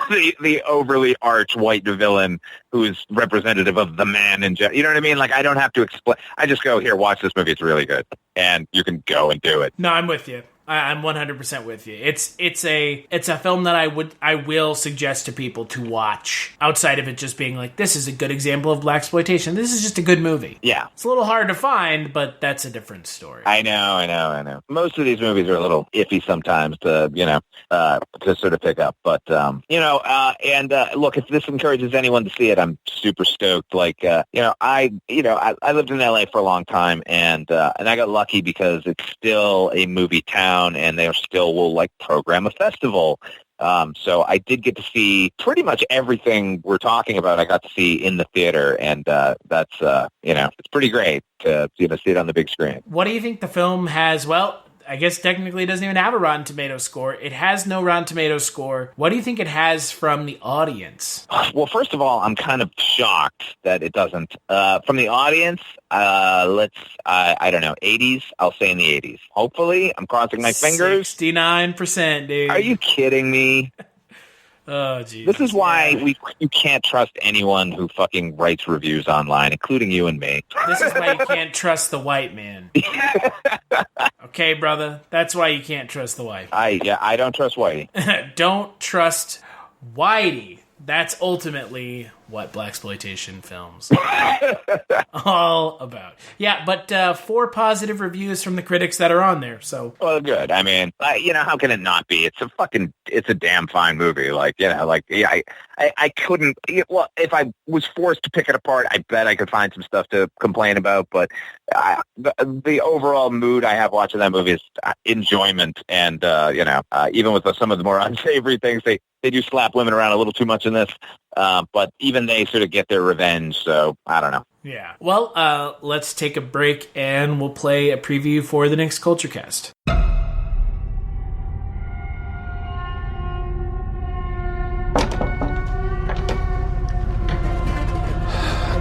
the overly arch white villain who is representative of the man in general. You know what I mean? Like, I don't have to explain. I just go, here, watch this movie. It's really good. And you can go and do it. No, I'm with you. I'm 100% with you. It's a film that I will suggest to people to watch outside of it just being like, this is a good example of blaxploitation. This is just a good movie. Yeah. It's a little hard to find, but that's a different story. I know. Most of these movies are a little iffy sometimes to sort of pick up. But, look, if this encourages anyone to see it, I'm super stoked. Like, I lived in LA for a long time, and I got lucky because it's still a movie town, and they still will like program a festival. So I did get to see pretty much everything we're talking about. I got to see in the theater, and that's it's pretty great to see it on the big screen. What do you think the film has? Well, I guess technically it doesn't even have a Rotten Tomatoes score. It has no Rotten Tomatoes score. What do you think it has from the audience? Well, first of all, I'm kind of shocked that it doesn't. From the audience, I don't know, 80s? I'll say in the 80s. Hopefully. I'm crossing my fingers. 69%, dude. Are you kidding me? Oh, geez. This is why you can't trust anyone who fucking writes reviews online, including you and me. This is why you can't trust the white man. Okay, brother? That's why you can't trust the white. I don't trust Whitey. Don't trust Whitey. That's ultimately what blaxploitation films are all about. Yeah, but 4 positive reviews from the critics that are on there. So, well, good. I mean, how can it not be? It's a damn fine movie. I couldn't. Well, if I was forced to pick it apart, I bet I could find some stuff to complain about. But the overall mood I have watching that movie is enjoyment, and even with some of the more unsavory things, they do slap women around a little too much in this. But even they sort of get their revenge, so I don't know. Yeah. Well, let's take a break, and we'll play a preview for the next Culture Cast.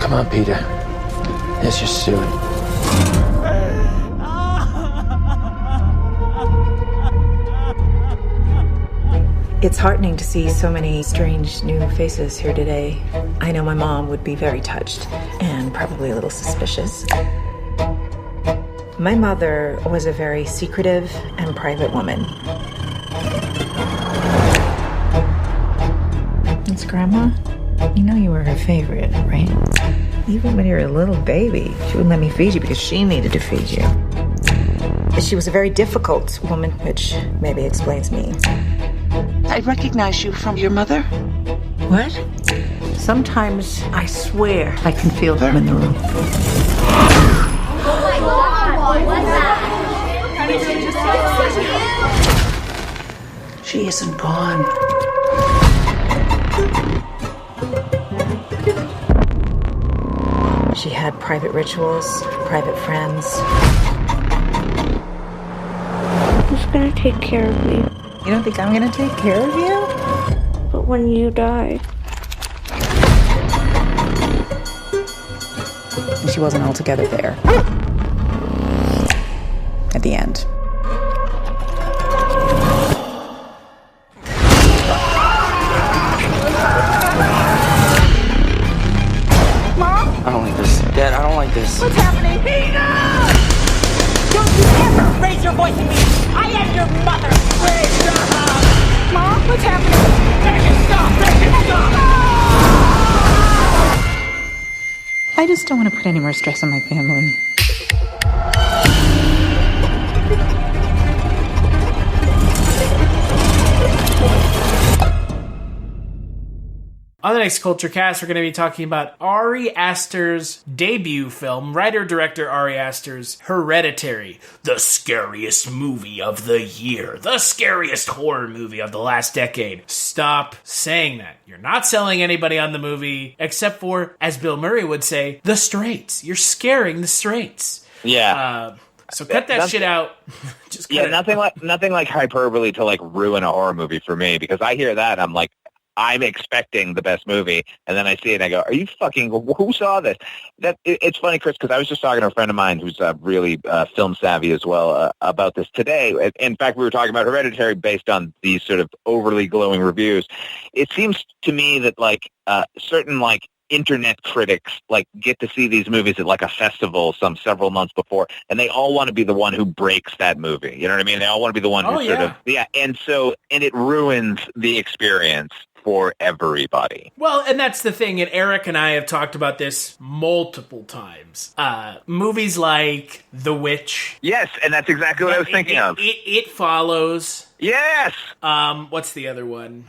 Come on, Peter. Let's just do it. It's heartening to see so many strange new faces here today. I know my mom would be very touched and probably a little suspicious. My mother was a very secretive and private woman. It's Grandma. You know you were her favorite, right? Even when you were a little baby, she wouldn't let me feed you because she needed to feed you. She was a very difficult woman, which maybe explains me. I recognize you from your mother. What? Sometimes I swear I can feel them in the room. Oh my God! She isn't gone. She had private rituals, private friends. Who's gonna take care of me? You don't think I'm gonna take care of you? But when you die... And she wasn't altogether there. At the end. I don't like this. Dad, I don't like this. What's happening? Peter! Don't you ever raise your voice at me! I am your mother! Please stop! Mom, what's happening? Make it stop! Make it stop! I just don't want to put any more stress on my family. On the next Culture Cast, we're going to be talking about Ari Aster's debut film, writer-director Ari Aster's Hereditary, the scariest movie of the year, the scariest horror movie of the last decade. Stop saying that. You're not selling anybody on the movie, except for, as Bill Murray would say, the straights. You're scaring the straights. Yeah. So cut that shit out. Just cut it. Nothing like hyperbole to like ruin a horror movie for me, because I hear that, I'm like, I'm expecting the best movie, and then I see it and I go, are you fucking, who saw this? It's funny, Chris, because I was just talking to a friend of mine who's really film savvy as well about this today. In fact, we were talking about Hereditary based on these sort of overly glowing reviews. It seems to me that like certain like internet critics like get to see these movies at like a festival several months before, and they all want to be the one who breaks that movie. You know what I mean? They all want to be the one who and it ruins the experience for everybody. Well, and that's the thing, and Eric and I have talked about this multiple times. Movies like The Witch. Yes, and that's exactly what I was thinking of. It Follows. Yes! What's the other one?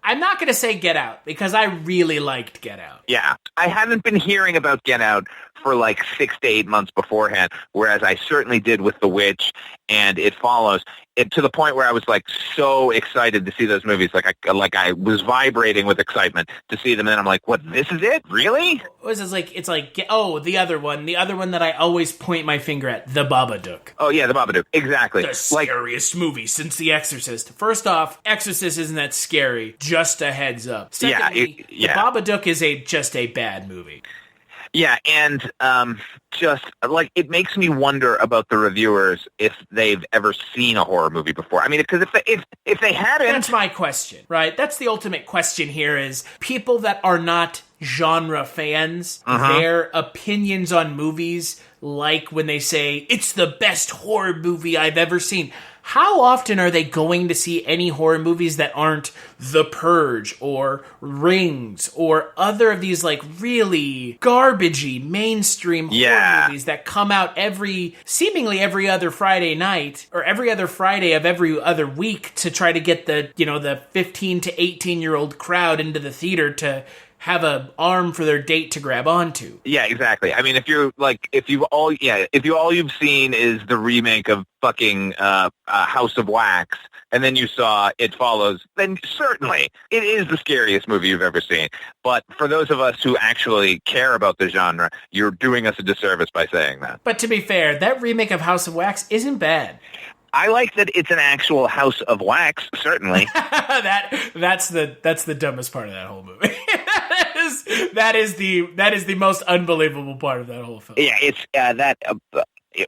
I'm not going to say Get Out, because I really liked Get Out. Yeah. I haven't been hearing about Get Out for like 6 to 8 months beforehand, whereas I certainly did with The Witch and It Follows. To the point where I was like so excited to see those movies, like I was vibrating with excitement to see them, and then I'm like, "What? This is it? Really?" It's like the other one that I always point my finger at, The Babadook. Oh yeah, The Babadook, exactly. The scariest movie since The Exorcist. First off, Exorcist isn't that scary. Just a heads up. Secondly, The Babadook is just a bad movie. Yeah, and just like it makes me wonder about the reviewers if they've ever seen a horror movie before. I mean, because if they hadn't, that's my question, right? That's the ultimate question here: is people that are not genre fans, their opinions on movies, like when they say it's the best horror movie I've ever seen. How often are they going to see any horror movies that aren't The Purge or Rings or other of these like really garbagey mainstream horror movies that come out seemingly every other Friday night or every other Friday of every other week to try to get the 15 to 18-year-old crowd into the theater to have an arm for their date to grab onto. Yeah, exactly. I mean, if all you've seen is the remake of fucking House of Wax, and then you saw It Follows, then certainly it is the scariest movie you've ever seen. But for those of us who actually care about the genre, you're doing us a disservice by saying that. But to be fair, that remake of House of Wax isn't bad. I like that it's an actual House of Wax, certainly. That's the dumbest part of that whole movie. that is the most unbelievable part of that whole film. Yeah, it's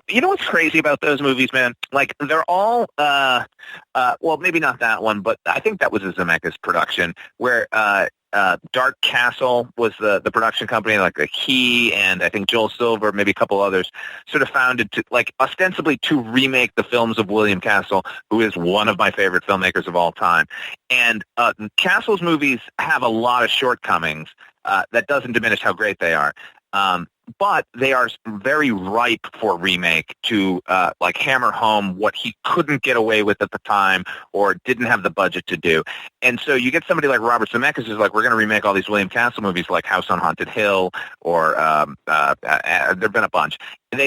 you know what's crazy about those movies, man? Like they're all well, maybe not that one, but I think that was a Zemeckis production where Dark Castle was the production company, like he and I think Joel Silver, maybe a couple others, sort of founded to like ostensibly to remake the films of William Castle, who is one of my favorite filmmakers of all time. And Castle's movies have a lot of shortcomings. That doesn't diminish how great they are. But they are very ripe for remake to like hammer home what he couldn't get away with at the time or didn't have the budget to do. And so you get somebody like Robert Zemeckis who's like, we're going to remake all these William Castle movies like House on Haunted Hill or there have been a bunch. And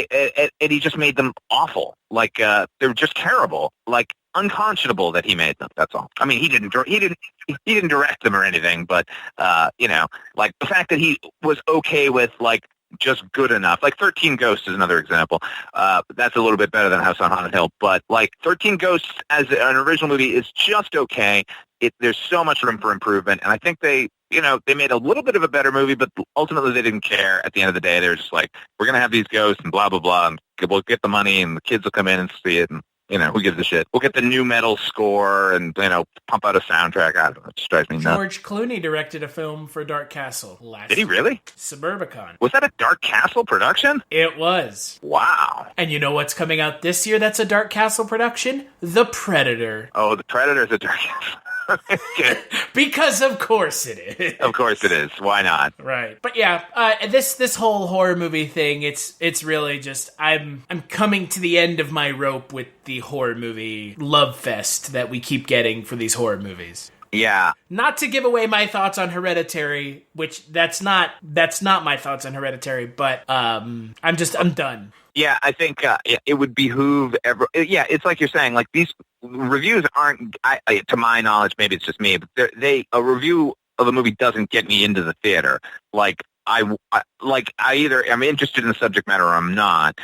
he just made them awful. Like they're just terrible. Like unconscionable that he made them. That's all. I mean, he didn't direct them or anything, but like the fact that he was okay with like just good enough. Like 13 Ghosts is another example. That's a little bit better than House on Haunted Hill, but like 13 Ghosts as an original movie is just okay. There's so much room for improvement, and I think they made a little bit of a better movie, but ultimately they didn't care. At the end of the day, they were just like, we're going to have these ghosts and blah, blah, blah, and we'll get the money, and the kids will come in and see it, and, who gives a shit? We'll get the new metal score and, pump out a soundtrack. I don't know. It just drives me nuts. George Clooney directed a film for Dark Castle last Did he really? Suburbicon. Was that a Dark Castle production? It was. Wow. And you know what's coming out this year that's a Dark Castle production? The Predator. Oh, The Predator's a Dark Castle. Because of course it is. Of course it is. Why not? Right. But yeah, this whole horror movie thing, it's really just I'm coming to the end of my rope with the horror movie love fest that we keep getting for these horror movies. Yeah. Not to give away my thoughts on Hereditary, which that's not my thoughts on Hereditary, but I'm done. Yeah, I think it would behoove it's like you're saying, like these reviews aren't, to my knowledge, maybe it's just me, but a review of a movie doesn't get me into the theater. Like I either am interested in the subject matter or I'm not.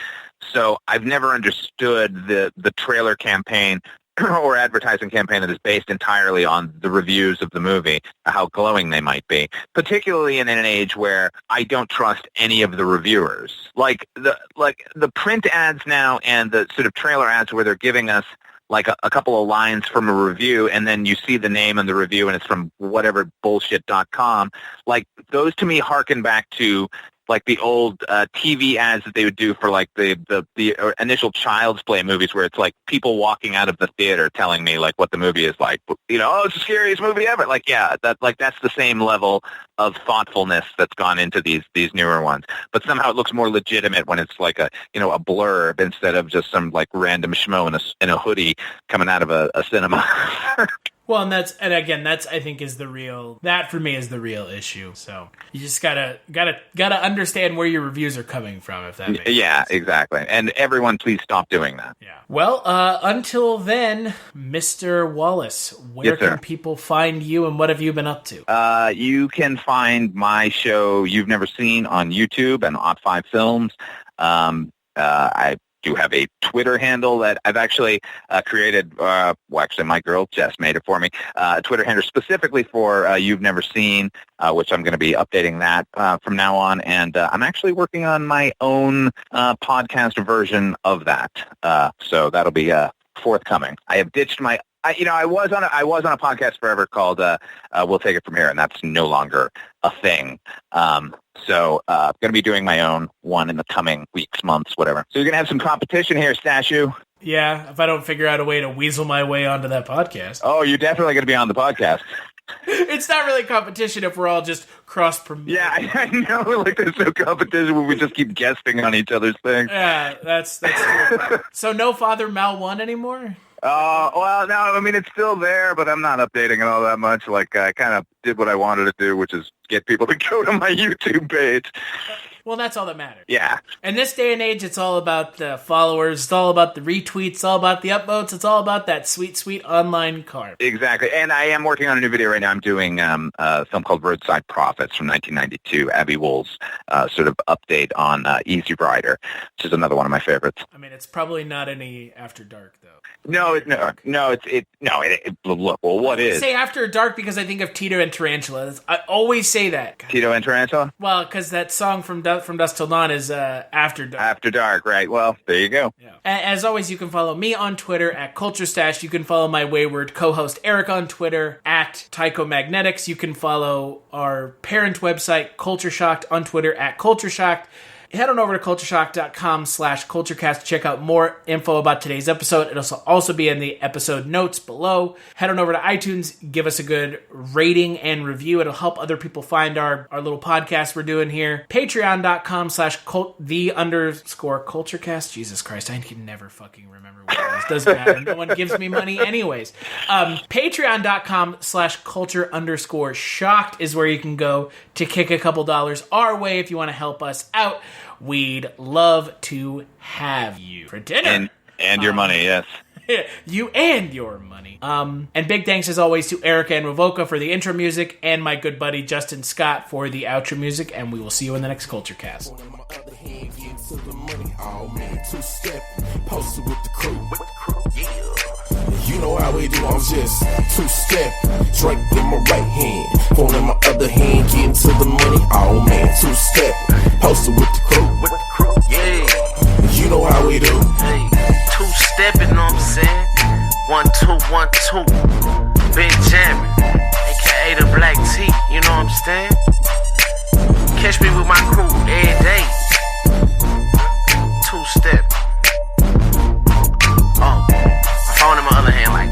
So I've never understood the trailer campaign or advertising campaign that is based entirely on the reviews of the movie, how glowing they might be, particularly in an age where I don't trust any of the reviewers. Like the print ads now and the sort of trailer ads where they're giving us like a couple of lines from a review, and then you see the name in the review and it's from whatever bullshit.com. Like those to me harken back to like the old TV ads that they would do for like the initial Child's Play movies, where it's like people walking out of the theater telling me like what the movie is like. Oh, it's the scariest movie ever. Like, yeah, that's the same level of thoughtfulness that's gone into these newer ones. But somehow it looks more legitimate when it's like a blurb instead of just some like random schmo in a hoodie coming out of a cinema. Well, and again, that's I think that for me is the real issue. So you just gotta understand where your reviews are coming from, if that makes sense. Yeah, exactly. And everyone, please stop doing that. Yeah. Well, until then, Mr. Wallace, where can people find you, and what have you been up to? You can find my show You've Never Seen on YouTube and OughtFiveFilms. I do have a Twitter handle that I've actually created. Actually, my girl Jess made it for me. A Twitter handle specifically for You've Never Seen, which I'm going to be updating that from now on. And I'm actually working on my own podcast version of that. So that'll be forthcoming. I have ditched my. I was on a podcast forever called We'll Take It From Here, and that's no longer a thing. So I'm going to be doing my own one in the coming weeks, months, whatever. So you're going to have some competition here, Stashu. Yeah, if I don't figure out a way to weasel my way onto that podcast. Oh, you're definitely going to be on the podcast. It's not really competition if we're all just cross-promoting. Yeah, I know. Like, there's no competition when we just keep guessing on each other's things. Yeah, that's true. So no Father Mal 1 anymore? Well, no, I mean, it's still there, but I'm not updating it all that much. Like, I kind of did what I wanted to do, which is get people to go to my YouTube page. Well, that's all that matters. Yeah. In this day and age, it's all about the followers. It's all about the retweets. It's all about the upvotes. It's all about that sweet, sweet online carp. Exactly. And I am working on a new video right now. I'm doing a film called Roadside Prophets from 1992, Abby Wool's sort of update on Easy Rider, which is another one of my favorites. I mean, it's probably not any After Dark, though. Look, well, what is? I say After Dark because I think of Tito and Tarantula. I always say that. God. Tito and Tarantula? Well, because that song from Dusk Till Dawn is After Dark. After Dark, right. Well, there you go. Yeah. As always, you can follow me on Twitter at CultureStash. You can follow my wayward co-host Eric on Twitter at TychoMagnetics. You can follow our parent website, Culture Shocked, on Twitter at Culture Shocked. Head on over to cultureshock.com/culturecast to check out more info about today's episode. It'll also be in the episode notes below. Head on over to iTunes, give us a good rating and review. It'll help other people find our little podcast we're doing here. Patreon.com/the_culturecast. Jesus Christ, I can never fucking remember what it is. Doesn't matter. No one gives me money anyways. Patreon.com/culture_shocked is where you can go to kick a couple dollars our way if you want to help us out. We'd love to have you for dinner. And your money, yes. You and your money. And big thanks as always to Erica and Revoca for the intro music, and my good buddy Justin Scott for the outro music, and we will see you in the next Culture Cast. Posted with the crew. You know how we do, I'm just two-step, drink in my right hand, phone in my other hand, getting to the money, oh man, two-step, posted with the crew, yeah, you know how we do. Hey, two-step, you know what I'm saying, 1, 2, 1, 2, Benjamin, aka the Black T, you know what I'm saying, catch me with my crew every day, two-step, oh, my phone in my other hand like,